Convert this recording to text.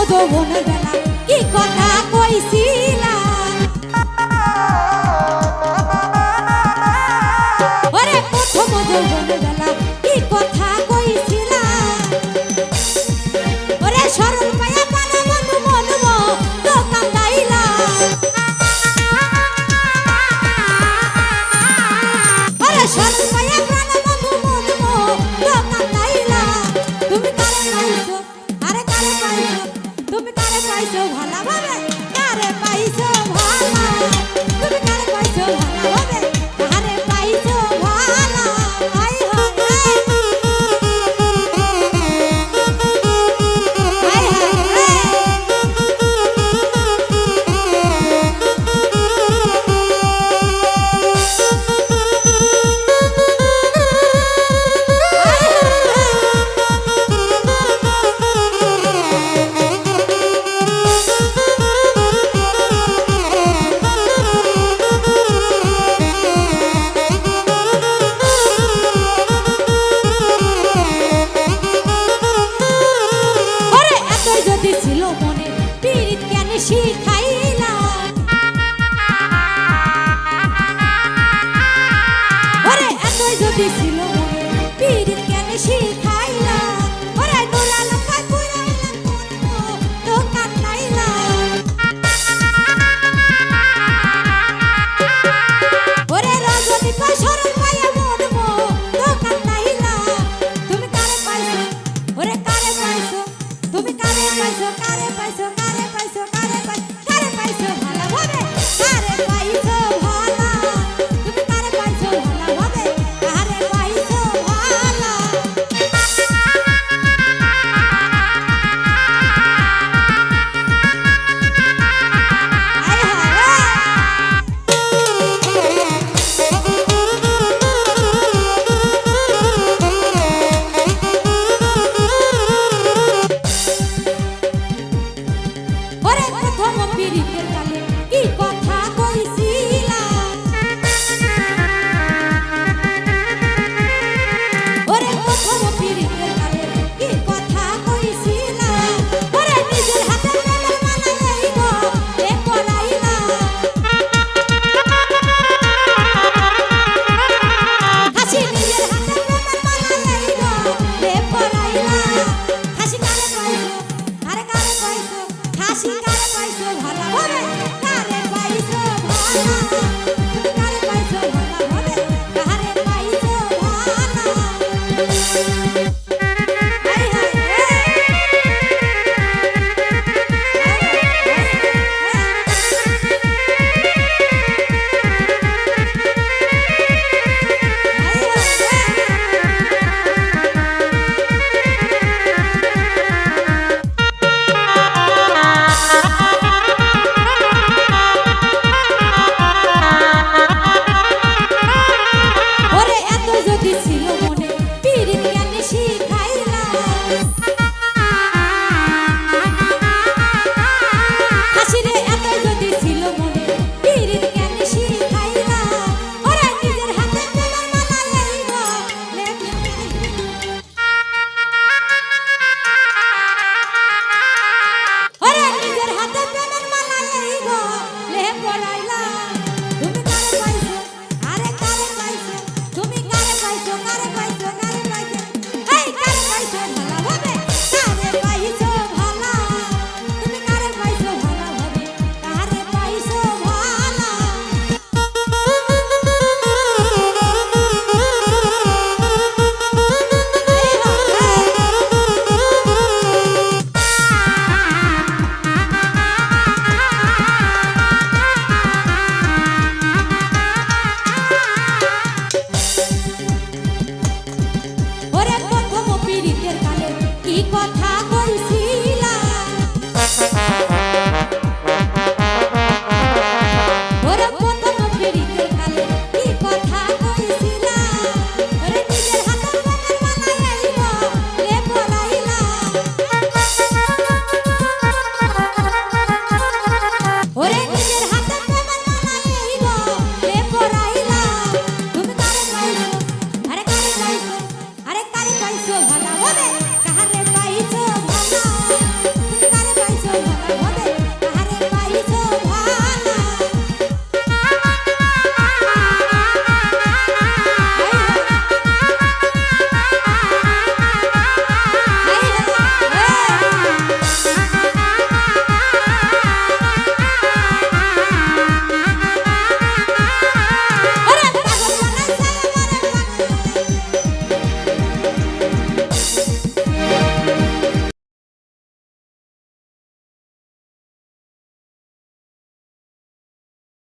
যৌবনের বেলা কি কথা কইছিলা ওরে প্রথম যৌবনের বেলা কি কথা কইছিলা ওরে সরল পায়া পানা বন্ধু মনব তো কান্দাইলা ওরে সরল পায়া পানা বন্ধু মনব তো কান্দাইলা তুমি কারে পাইছো আরে কারে পাইছো তুমি কারে পাইছো ভালোভাবে কারে পাইছো ভালো তুমি কারে পাইছো ভালোভাবে কারে পাইছো ভালো হাই হাই হাই যদি ছিল মনে পীড়িত কেন শিখাইলা ওরে এতই যদি ছিল মনে পীড়িত কেন শিখাইলা ওরে নুরা লঙ্কায় পুরাইলা তো কান্দাইলা ওরে রজনী পা সরল পায়ে মনবো তো কান্দাইলা তুমি কারে পাইছো ওরে কারে পাইছো তুমি কারে পাইছো কারে পাইছো কারে পাইছো কারে পাইছো কারে পাইছো ভালোভাবে কারে পাইছো ভালো তুমি কারে পাইছো ভালোভাবে কারে পাইছো ভালো আয় ওরে প্রথম পীড়িতের কালে কি কথা কইছিলা ওরে প্রথম পীড়িতের কালে কি কথা কইছিলা ওরে নিজের হাতে প্রেমের মালা লইব এ পরাইলা হাসি নিজের হাতে প্রেমের মালা লইব এ পরাইলা হাসি কারে পাইছো আরে কারে পাইছো হাসি কারে পাইছো ভালোভাবে কারে পাইছো ভালো তুমি কারে পাইছো ভালোভাবে কারে পাইছো ভালো